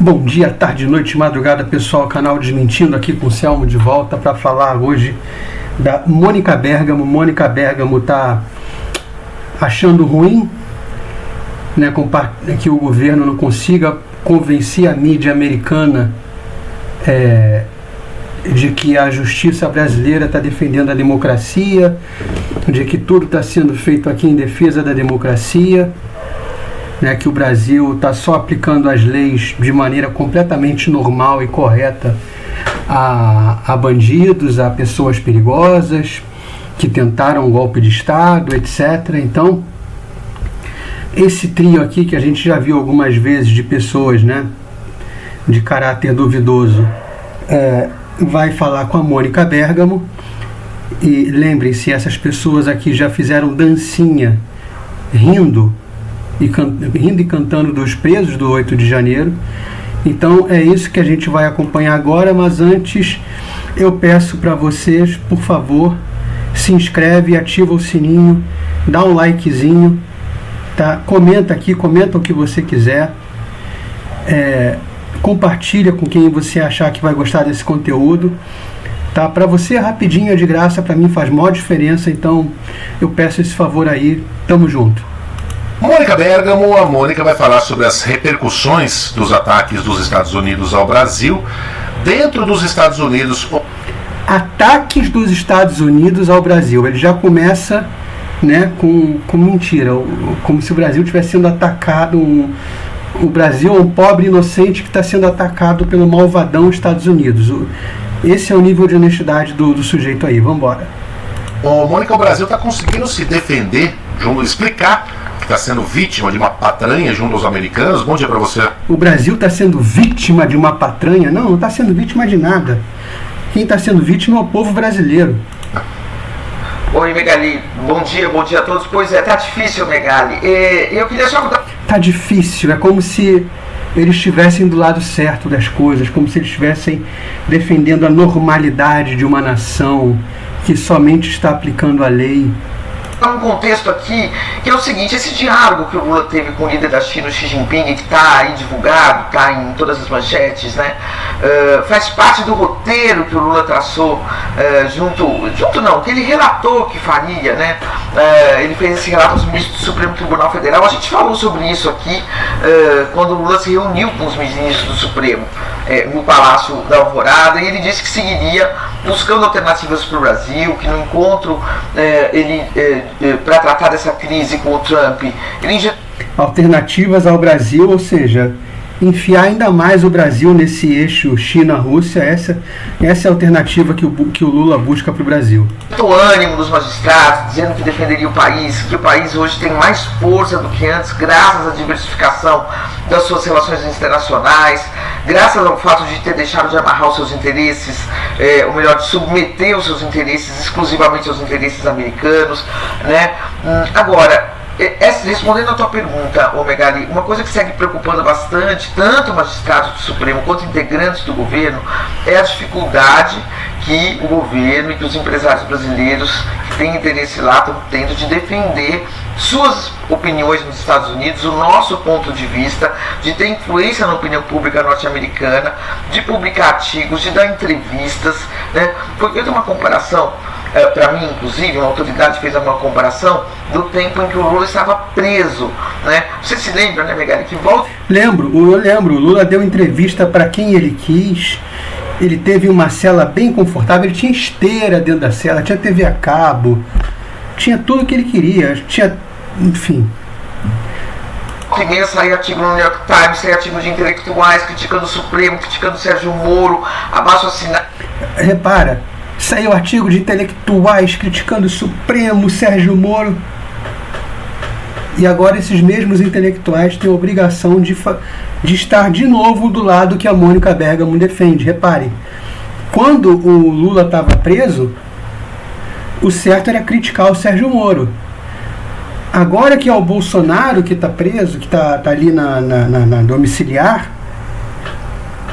Bom dia, tarde, noite, madrugada, pessoal, canal Desmentindo aqui com o Selmo de volta para falar hoje da Mônica Bergamo. Mônica Bergamo tá achando ruim, né, que o governo não consiga convencer a mídia americana de que a justiça brasileira está defendendo a democracia, de que tudo está sendo feito aqui em defesa da democracia, né, que o Brasil está só aplicando as leis de maneira completamente normal e correta a bandidos, a pessoas perigosas, que tentaram um golpe de Estado, etc. Então, esse trio aqui que a gente já viu algumas vezes de pessoas, né, de caráter duvidoso, vai falar com a Mônica Bergamo. E lembrem-se, essas pessoas aqui já fizeram dancinha rindo e cantando dos presos do 8 de janeiro. Então é isso que a gente vai acompanhar agora, mas antes eu peço para vocês, por favor, se inscreve, ativa o sininho, dá um likezinho, tá? Comenta aqui, comenta o que você quiser, compartilha com quem você achar que vai gostar desse conteúdo, tá? Para você é rapidinho, é de graça, para mim faz maior diferença, então eu peço esse favor aí, tamo junto. Mônica Bergamo, a Mônica vai falar sobre as repercussões dos ataques dos Estados Unidos ao Brasil dentro dos Estados Unidos. Ataques dos Estados Unidos ao Brasil, ele já começa, né, com mentira, como se o Brasil estivesse sendo atacado, o Brasil é um pobre inocente que está sendo atacado pelo malvadão Estados Unidos. Esse é o nível de honestidade do sujeito aí, vamos embora. Mônica, o Brasil está conseguindo se defender, explicar está sendo vítima de uma patranha junto aos americanos. Bom dia para você. O Brasil está sendo vítima de uma patranha? Não está sendo vítima de nada. Quem está sendo vítima é o povo brasileiro. Oi, Megali. Bom dia a todos. Pois é, tá difícil, Megali. Eu queria só... Tá difícil, é como se eles estivessem do lado certo das coisas, como se eles estivessem defendendo a normalidade de uma nação que somente está aplicando a lei. Um contexto aqui, que é o seguinte: esse diálogo que o Lula teve com o líder da China, o Xi Jinping, que está aí divulgado, está em todas as manchetes, né? Faz parte do roteiro que o Lula traçou, que ele relatou que faria, né? Ele fez esse relato aos ministros do Supremo Tribunal Federal. A gente falou sobre isso aqui quando o Lula se reuniu com os ministros do Supremo no Palácio da Alvorada, e ele disse que seguiria buscando alternativas para o Brasil, que no encontro para tratar dessa crise com o Trump, alternativas ao Brasil, ou seja, enfiar ainda mais o Brasil nesse eixo China-Rússia. Essa é a alternativa que o Lula busca para o Brasil. O ânimo dos magistrados, dizendo que defenderia o país, que o país hoje tem mais força do que antes, graças à diversificação das suas relações internacionais, graças ao fato de ter deixado de amarrar os seus interesses, ou melhor, de submeter os seus interesses exclusivamente aos interesses americanos, né? Agora, respondendo a tua pergunta, Megali, uma coisa que segue preocupando bastante tanto magistrados do Supremo quanto integrantes do governo é a dificuldade que o governo e que os empresários brasileiros que têm interesse lá estão tendo de defender suas opiniões nos Estados Unidos, o nosso ponto de vista, de ter influência na opinião pública norte-americana, de publicar artigos, de dar entrevistas, né? Foi feita uma comparação, para mim, inclusive, uma autoridade fez uma comparação do tempo em que o Lula estava preso, né? Você se lembra, né, Megali, que volta... Eu lembro, o Lula deu entrevista para quem ele quis, ele teve uma cela bem confortável, ele tinha esteira dentro da cela, tinha TV a cabo, tinha tudo o que ele queria, tinha, enfim... Primeiro saiu artigo no New York Times, saiu artigo de intelectuais criticando o Supremo, criticando o Sérgio Moro, abaixo-assinado... Repara, saiu artigo de intelectuais criticando o Supremo, Sérgio Moro. E agora esses mesmos intelectuais têm a obrigação de estar de novo do lado que a Mônica Bergamo defende. Reparem, quando o Lula estava preso, o certo era criticar o Sérgio Moro. Agora que é o Bolsonaro que está preso, que está ali na domiciliar,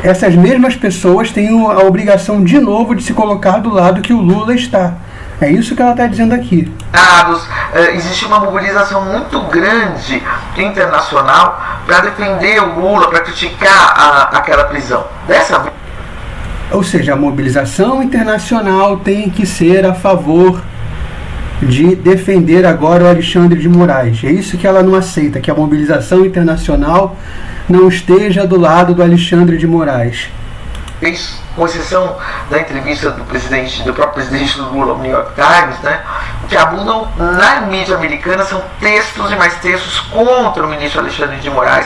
essas mesmas pessoas têm a obrigação de novo de se colocar do lado que o Lula está. É isso que ela está dizendo aqui. Existe uma mobilização muito grande internacional para defender o Lula, para criticar aquela prisão. Ou seja, a mobilização internacional tem que ser a favor de defender agora o Alexandre de Moraes. É isso que ela não aceita, que a mobilização internacional não esteja do lado do Alexandre de Moraes. Isso, com exceção da entrevista do próprio presidente Lula ao New York Times, né, o que abundam na mídia americana são textos e mais textos contra o ministro Alexandre de Moraes,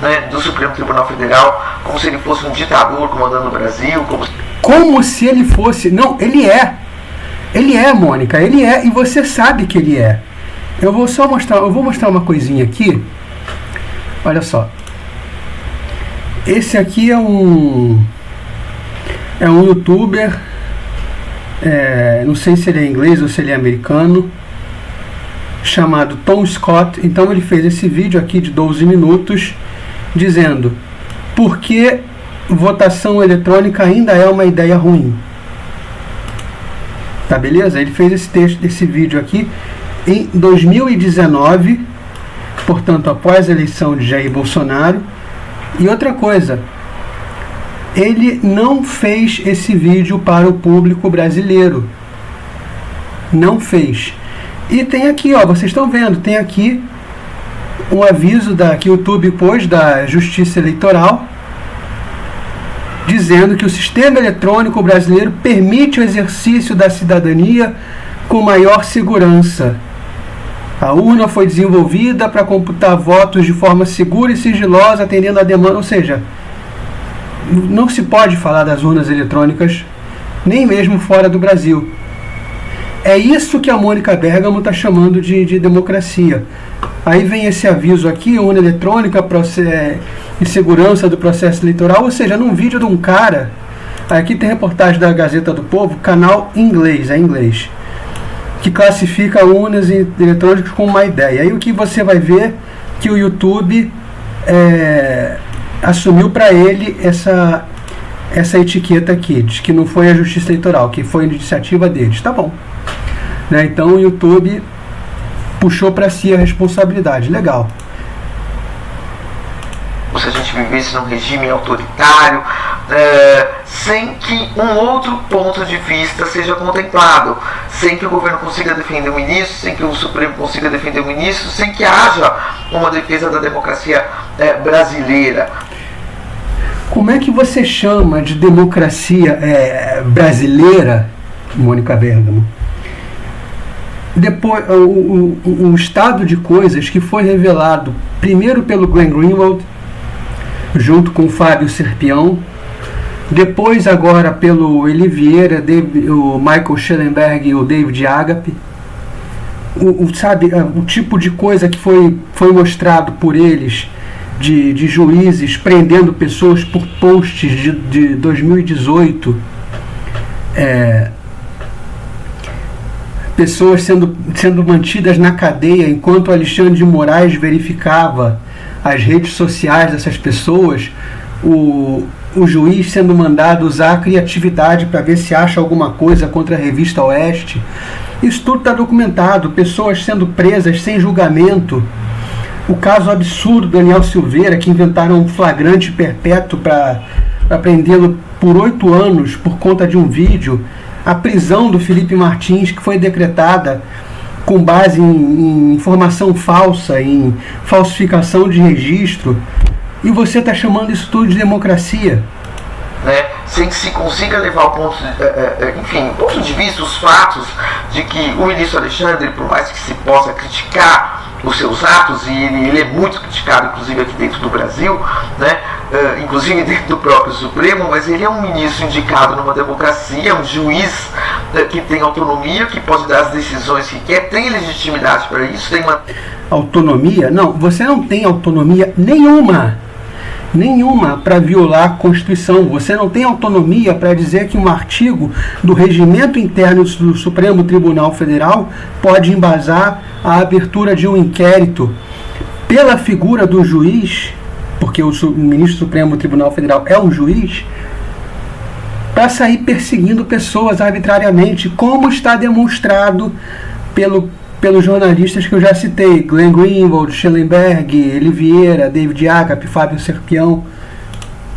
né, do Supremo Tribunal Federal, como se ele fosse um ditador comandando o Brasil. Como se ele fosse... Não, ele é. Ele é, Mônica, ele é, e você sabe que ele é. Eu vou mostrar uma coisinha aqui. Olha só. Esse aqui é um youtuber, não sei se ele é inglês ou se ele é americano, chamado Tom Scott. Então ele fez esse vídeo aqui de 12 minutos dizendo por que votação eletrônica ainda é uma ideia ruim. Tá, beleza? Ele fez esse vídeo aqui em 2019, portanto após a eleição de Jair Bolsonaro. E outra coisa, ele não fez esse vídeo para o público brasileiro. Não fez. E tem aqui, ó, vocês estão vendo, tem aqui um aviso que o YouTube pôs da Justiça Eleitoral, dizendo que o sistema eletrônico brasileiro permite o exercício da cidadania com maior segurança. A urna foi desenvolvida para computar votos de forma segura e sigilosa, atendendo à demanda. Ou seja, não se pode falar das urnas eletrônicas, nem mesmo fora do Brasil. É isso que a Mônica Bergamo está chamando de democracia. Aí vem esse aviso aqui, urna eletrônica, insegurança do processo eleitoral, ou seja, num vídeo de um cara, aqui tem reportagem da Gazeta do Povo, canal inglês, que classifica urnas eletrônicas com uma ideia. Aí o que você vai ver que o YouTube assumiu para ele essa etiqueta aqui, de que não foi a Justiça Eleitoral, que foi iniciativa deles. Tá bom. Né? Então o YouTube puxou para si a responsabilidade. Legal. Se a gente vivesse num regime autoritário, sem que um outro ponto de vista seja contemplado, sem que o governo consiga defender o ministro, sem que o Supremo consiga defender o ministro, sem que haja uma defesa da democracia brasileira. Como é que você chama de democracia brasileira, Mônica Bergamo? Depois, o estado de coisas que foi revelado primeiro pelo Glenn Greenwald, junto com o Fábio Serpião, depois agora pelo Eli Vieira, o Michael Schellenberg e o David Agape, o tipo de coisa que foi mostrado por eles, de juízes prendendo pessoas por posts de 2018, pessoas sendo mantidas na cadeia enquanto Alexandre de Moraes verificava as redes sociais dessas pessoas, o juiz sendo mandado usar a criatividade para ver se acha alguma coisa contra a revista Oeste. Isso tudo está documentado, pessoas sendo presas sem julgamento. O caso absurdo do Daniel Silveira, que inventaram um flagrante perpétuo para prendê-lo por 8 anos por conta de um vídeo. A prisão do Felipe Martins, que foi decretada com base em informação falsa, em falsificação de registro, e você está chamando isso tudo de democracia? Sem que se consiga levar ao ponto de vista, os fatos de que o ministro Alexandre, por mais que se possa criticar os seus atos, e ele é muito criticado, inclusive aqui dentro do Brasil, inclusive dentro do próprio Supremo, mas ele é um ministro indicado numa democracia, um juiz que tem autonomia, que pode dar as decisões que quer, tem legitimidade para isso, tem uma... Autonomia? Não, você não tem autonomia nenhuma para violar a Constituição. Você não tem autonomia para dizer que um artigo do regimento interno do Supremo Tribunal Federal pode embasar a abertura de um inquérito pela figura do juiz, porque o ministro do Supremo Tribunal Federal é um juiz, para sair perseguindo pessoas arbitrariamente, como está demonstrado pelos jornalistas que eu já citei, Glenn Greenwald, Schellenberg, Eli Vieira, David Agap, Fábio Serpião.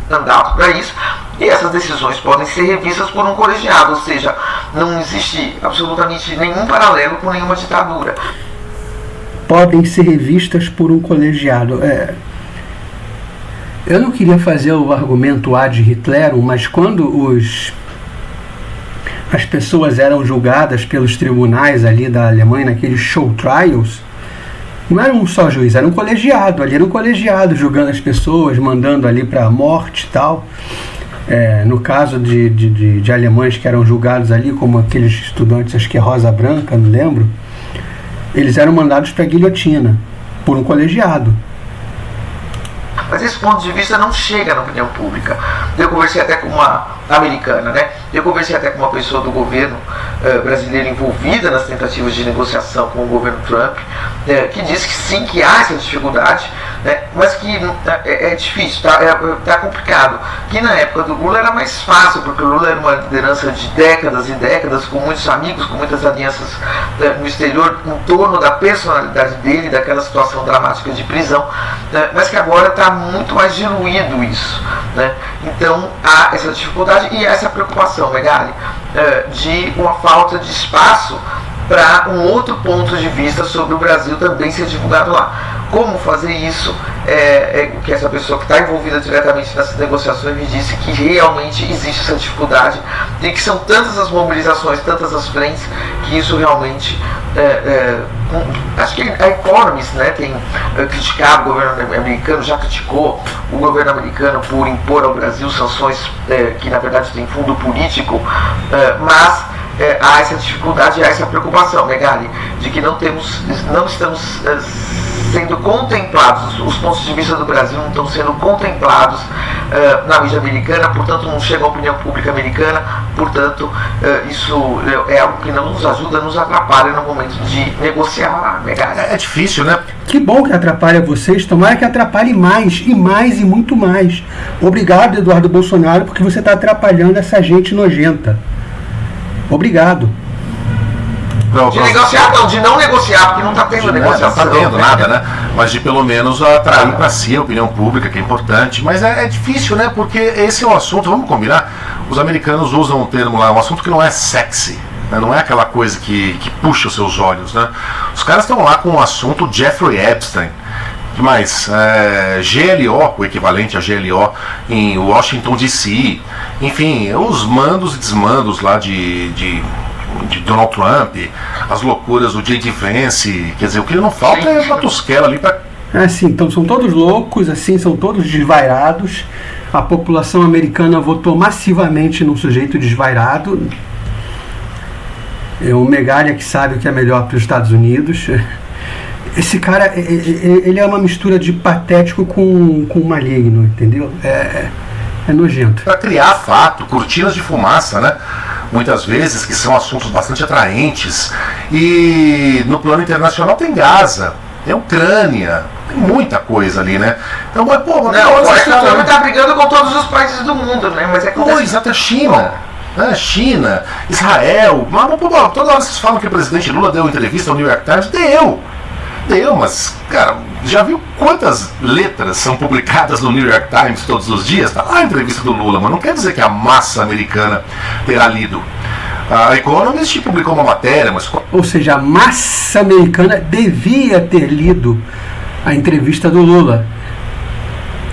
Mandato para isso, e essas decisões podem ser revistas por um colegiado, ou seja, não existe absolutamente nenhum paralelo com nenhuma ditadura. Podem ser revistas por um colegiado. Eu não queria fazer o argumento ad Hitlerum, mas quando as pessoas eram julgadas pelos tribunais ali da Alemanha, naqueles show trials, não era um só juiz, era um colegiado, ali era um colegiado julgando as pessoas, mandando ali para a morte e tal. No caso de alemães que eram julgados ali, como aqueles estudantes, acho que é Rosa Branca, não lembro, eles eram mandados para a guilhotina, por um colegiado. Mas esse ponto de vista não chega na opinião pública. Eu conversei até com uma americana, né? Eu conversei até com uma pessoa do governo brasileiro envolvida nas tentativas de negociação com o governo Trump, que disse que sim, que há essa dificuldade, né? Mas que é difícil, tá complicado. Que na época do Lula era mais fácil, porque o Lula era uma liderança de décadas e décadas, com muitos amigos, com muitas alianças no exterior, em torno da personalidade dele, daquela situação dramática de prisão, mas que agora está muito mais diluído isso, né? Então há essa dificuldade e essa preocupação, Megali, de uma falta de espaço para um outro ponto de vista sobre o Brasil também ser divulgado lá. Como fazer isso? Que essa pessoa que está envolvida diretamente nessas negociações me disse que realmente existe essa dificuldade e que são tantas as mobilizações, tantas as frentes, que isso realmente acho que a Economist, né, tem criticado o governo americano, já criticou o governo americano por impor ao Brasil sanções que na verdade tem fundo político, mas há essa dificuldade, há essa preocupação, Megali, de que não estamos sendo contemplados, os pontos de vista do Brasil não estão sendo contemplados na mídia americana, portanto não chega à opinião pública americana, portanto isso é algo que não nos ajuda, nos atrapalha no momento de negociar, Megali. É difícil, né? Que bom que atrapalha vocês, tomara que atrapalhe mais, e mais, e muito mais. Obrigado, Eduardo Bolsonaro, porque você está atrapalhando essa gente nojenta. Obrigado. De negociar não, de não negociar, porque não está tendo negociação. Não está tendo nada, né? Mas de pelo menos atrair para si a opinião pública, que é importante. Mas é difícil, né? Porque esse é um assunto, vamos combinar, os americanos usam um termo lá, um assunto que não é sexy, né? Não é aquela coisa que puxa os seus olhos, né? Os caras estão lá com o assunto Jeffrey Epstein. Mas GLO, o equivalente a GLO em Washington DC, enfim, os mandos e desmandos lá de Donald Trump, as loucuras do J.D. Vance, quer dizer, o que não falta é uma tosquela ali para... Assim, então são todos loucos, assim, são todos desvairados. A população americana votou massivamente num sujeito desvairado. O Megali que sabe o que é melhor para os Estados Unidos. Esse cara, ele é uma mistura de patético com maligno, entendeu? É nojento. Para criar fato, cortinas de fumaça, né? Muitas vezes, que são assuntos bastante atraentes. E no plano internacional tem Gaza, tem Ucrânia, tem muita coisa ali, né? Então, mas, pô, o Trump está brigando com todos os países do mundo, né? Mas até a China. China, Israel, toda hora vocês falam que o presidente Lula deu entrevista ao New York Times, deu, mas, cara, já viu quantas letras são publicadas no New York Times todos os dias? Tá lá a entrevista do Lula, mas não quer dizer que a massa americana terá lido. A Economist publicou uma matéria, mas... Ou seja, a massa americana devia ter lido a entrevista do Lula.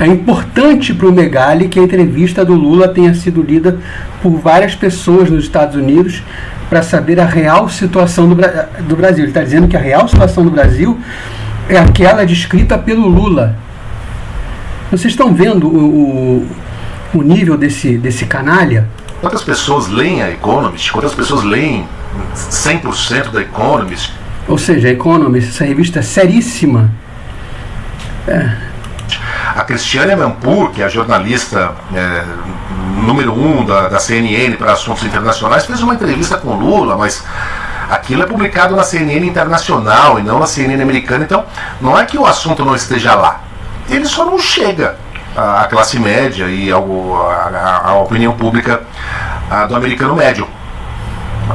É importante para o Megali que a entrevista do Lula tenha sido lida por várias pessoas nos Estados Unidos para saber a real situação do Brasil. Ele está dizendo que a real situação do Brasil é aquela descrita pelo Lula. Vocês estão vendo o nível desse canalha? Quantas pessoas leem a Economist? Quantas pessoas leem 100% da Economist? Ou seja, a Economist, essa revista seríssima. A Cristiane Amanpour, que é a jornalista número 1 da CNN para assuntos internacionais, fez uma entrevista com o Lula, mas aquilo é publicado na CNN internacional e não na CNN americana, então não é que o assunto não esteja lá, ele só não chega à classe média e à opinião pública do americano médio.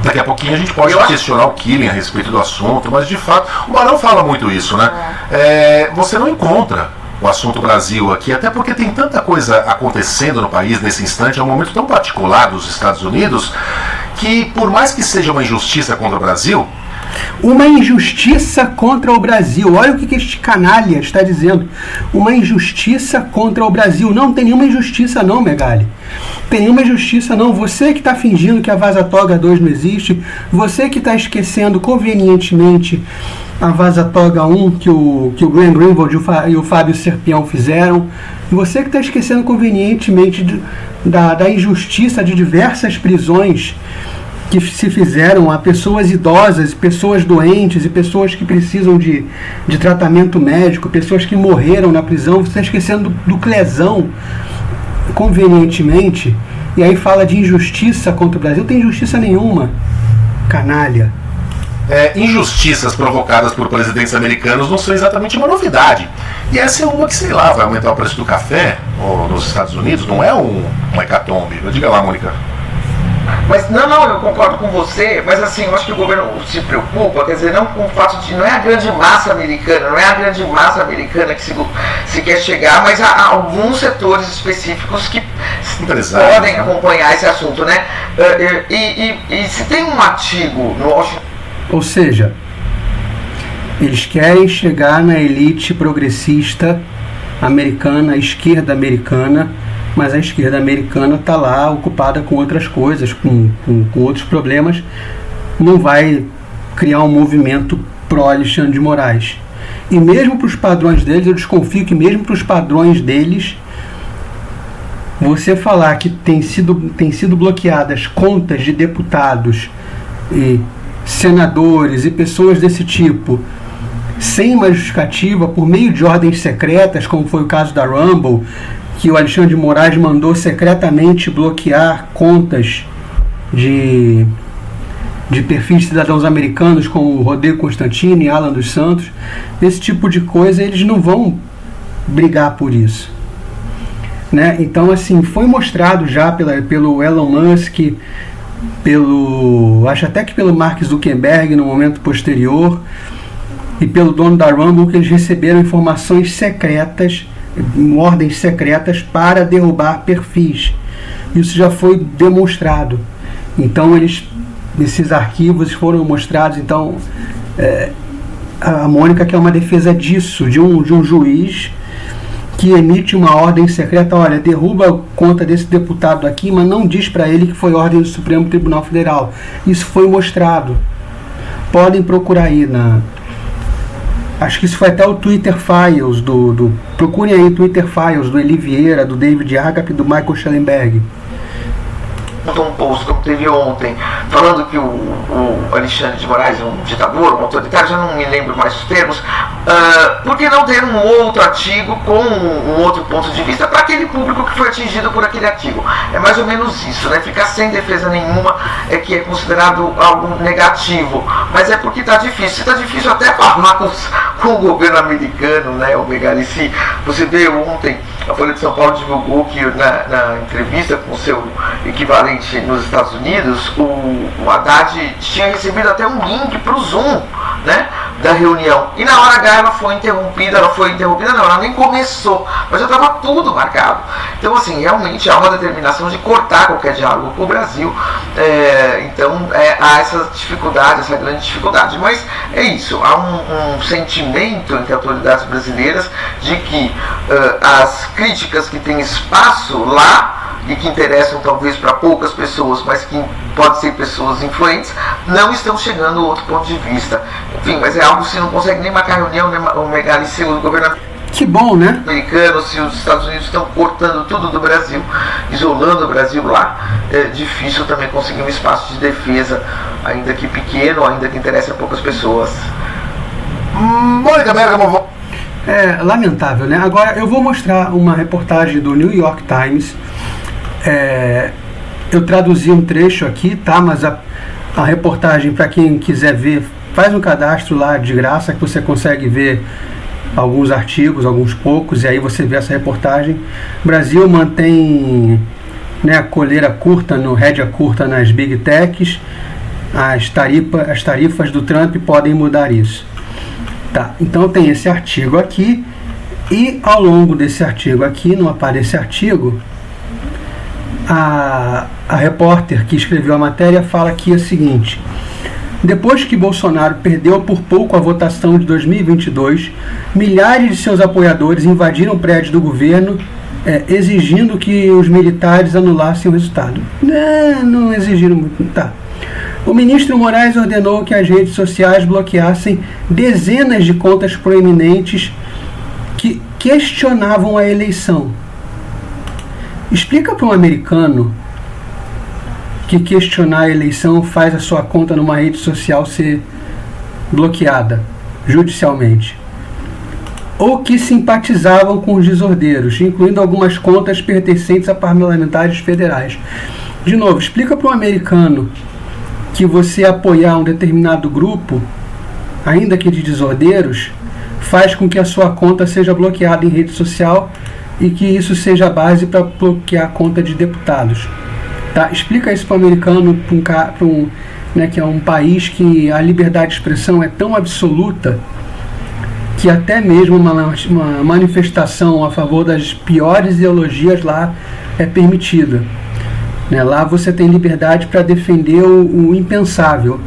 Daqui a pouquinho a gente pode questionar o Killing a respeito do assunto, mas de fato, o Barão fala muito isso, né? Você não encontra o assunto Brasil aqui, até porque tem tanta coisa acontecendo no país nesse instante, é um momento tão particular dos Estados Unidos, que por mais que seja uma injustiça contra o Brasil... Uma injustiça contra o Brasil. Olha o que este canalha está dizendo. Uma injustiça contra o Brasil. Não tem nenhuma injustiça não, Megali. Tem nenhuma injustiça não. Você que está fingindo que a Vaza Toga 2 não existe, você que está esquecendo convenientemente a Vaza Toga 1 que o Glenn Greenwald e o Fábio Serpião fizeram, você que está esquecendo convenientemente da injustiça de diversas prisões que se fizeram a pessoas idosas, pessoas doentes e pessoas que precisam de tratamento médico, pessoas que morreram na prisão. Você está esquecendo do Clesão, convenientemente, e aí fala de injustiça contra o Brasil. Não tem injustiça nenhuma, canalha. Injustiças provocadas por presidentes americanos não são exatamente uma novidade. E essa é uma que, sei lá, vai aumentar o preço do café nos Estados Unidos, não é um hecatombe. Diga lá, Mônica. Mas não, eu concordo com você, mas assim, eu acho que o governo se preocupa, quer dizer, não com o fato de, não é a grande massa americana que se quer chegar, mas há alguns setores específicos que podem acompanhar esse assunto, né? E se tem um artigo no Washington... Ou seja, eles querem chegar na elite progressista americana, a esquerda americana, mas a esquerda americana está lá ocupada com outras coisas, com outros problemas, não vai criar um movimento pró-Alexandre de Moraes. E mesmo para os padrões deles, eu desconfio que mesmo para os padrões deles, você falar que tem sido bloqueadas contas de deputados e senadores e pessoas desse tipo, sem uma justificativa, por meio de ordens secretas, como foi o caso da Rumble, que o Alexandre de Moraes mandou secretamente bloquear contas de perfis de cidadãos americanos como Rodrigo Constantino e Alan dos Santos. Esse tipo de coisa, eles não vão brigar por isso, né? Então, assim, foi mostrado já pelo Elon Musk, acho até que pelo Mark Zuckerberg no momento posterior, e pelo dono da Rumble, que eles receberam informações secretas, ordens secretas para derrubar perfis. Isso já foi demonstrado. Então esses arquivos foram mostrados. Então a Mônica quer uma defesa disso, de um juiz que emite uma ordem secreta: olha, derruba a conta desse deputado aqui, mas não diz para ele que foi ordem do Supremo Tribunal Federal. Isso foi mostrado. Podem procurar aí acho que isso foi até o Twitter Files procurem aí Twitter Files do Eli Vieira, do David Agap e do Michael Schellenberg. Um post como teve ontem, falando que o Alexandre de Moraes é um ditador, um autoritário, já não me lembro mais os termos. Por que não ter um outro artigo com um outro ponto de vista para aquele público que foi atingido por aquele artigo? É mais ou menos isso, né? Ficar sem defesa nenhuma que é considerado algo negativo, mas é porque está difícil. Está difícil até falar com o governo americano, né? O Megalici, você vê ontem, a Folha de São Paulo divulgou que na entrevista com o seu equivalente nos Estados Unidos, o Haddad tinha recebido até um link para o Zoom, né, da reunião, e na hora H ela foi interrompida, não, ela nem começou, mas já estava tudo marcado. Então, assim, realmente há uma determinação de cortar qualquer diálogo com o Brasil. Então há essa dificuldade, essa grande dificuldade, mas é isso, há um sentimento entre autoridades brasileiras de que as críticas que têm espaço lá e que interessam talvez para poucas pessoas, mas que podem ser pessoas influentes, não estão chegando a outro ponto de vista. Enfim, mas é algo que você não consegue nem marcar reunião, né, o Megalici, o governo Que bom, né? americano, se os Estados Unidos estão cortando tudo do Brasil, isolando o Brasil lá, é difícil também conseguir um espaço de defesa, ainda que pequeno, ainda que interesse a poucas pessoas. Mônica Bergamo. É lamentável, né? Agora eu vou mostrar uma reportagem do New York Times. Eu traduzi um trecho aqui, tá? Mas a reportagem, para quem quiser ver, faz um cadastro lá de graça que você consegue ver alguns artigos, alguns poucos, e aí você vê essa reportagem. O Brasil mantém, né, a coleira curta, rédea curta nas Big Techs, as tarifas do Trump podem mudar isso. Tá, então tem esse artigo aqui, e ao longo desse artigo aqui, não aparece artigo, a repórter que escreveu a matéria fala aqui o seguinte: depois que Bolsonaro perdeu por pouco a votação de 2022, milhares de seus apoiadores invadiram o prédio do governo, exigindo que os militares anulassem o resultado. Não exigiram muito. Tá. O ministro Moraes ordenou que as redes sociais bloqueassem dezenas de contas proeminentes que questionavam a eleição. Explica para um americano que questionar a eleição faz a sua conta numa rede social ser bloqueada judicialmente. Ou que simpatizavam com os desordeiros, incluindo algumas contas pertencentes a parlamentares federais. De novo, explica para um americano que você apoiar um determinado grupo, ainda que de desordeiros, faz com que a sua conta seja bloqueada em rede social e que isso seja a base para bloquear a conta de deputados. Tá? Explica isso para o americano, que é um país que a liberdade de expressão é tão absoluta que até mesmo uma manifestação a favor das piores ideologias lá é permitida. Lá você tem liberdade para defender o impensável.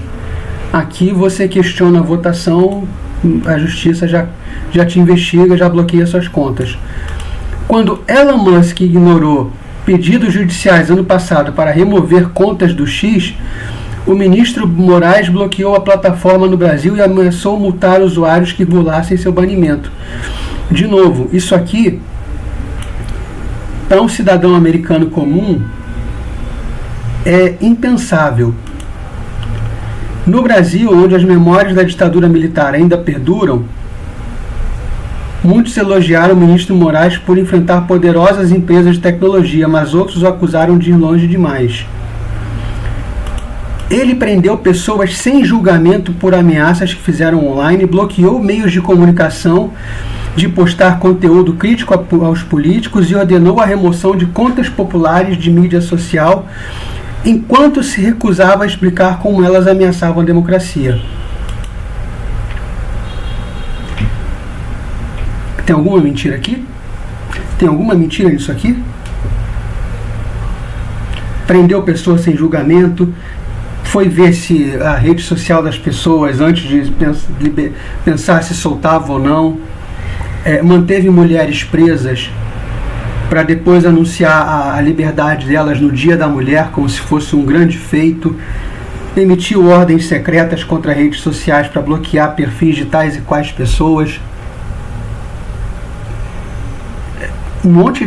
Aqui você questiona a votação, a justiça já te investiga, já bloqueia suas contas. Quando Elon Musk ignorou pedidos judiciais ano passado para remover contas do X, o ministro Moraes bloqueou a plataforma no Brasil e ameaçou multar usuários que burlassem seu banimento. De novo, isso aqui, para um cidadão americano comum, é impensável. No Brasil, onde as memórias da ditadura militar ainda perduram, muitos elogiaram o ministro Moraes por enfrentar poderosas empresas de tecnologia, mas outros o acusaram de ir longe demais. Ele prendeu pessoas sem julgamento por ameaças que fizeram online, bloqueou meios de comunicação de postar conteúdo crítico aos políticos e ordenou a remoção de contas populares de mídia social, enquanto se recusava a explicar como elas ameaçavam a democracia. Tem alguma mentira aqui? Tem alguma mentira nisso aqui? Prendeu pessoas sem julgamento, foi ver se a rede social das pessoas antes de pensar se soltava ou não, manteve mulheres presas para depois anunciar a liberdade delas no Dia da Mulher como se fosse um grande feito, emitiu ordens secretas contra redes sociais para bloquear perfis de tais e quais pessoas,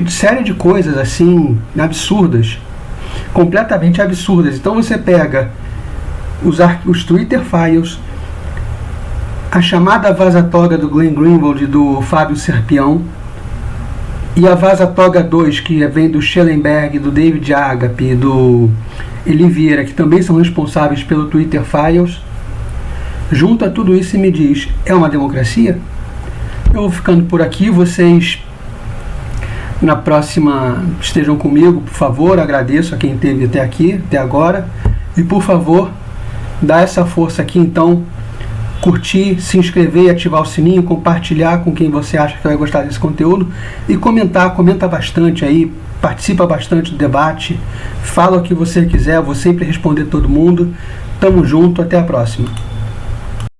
série de coisas assim absurdas, completamente absurdas. Então você pega os Twitter Files, a chamada vaza-toga do Glenn Greenwald e do Fábio Serpião, e a vaza-toga 2, que vem do Schellenberg, do David Agape e do Eli Vieira, que também são responsáveis pelo Twitter Files. Junta tudo isso e me diz, é uma democracia? Eu vou ficando por aqui, vocês na próxima estejam comigo, por favor, agradeço a quem esteve até aqui, até agora, e por favor, dá essa força aqui, então, curtir, se inscrever, ativar o sininho, compartilhar com quem você acha que vai gostar desse conteúdo e comenta bastante aí, participa bastante do debate, fala o que você quiser, eu vou sempre responder todo mundo. Tamo junto, até a próxima.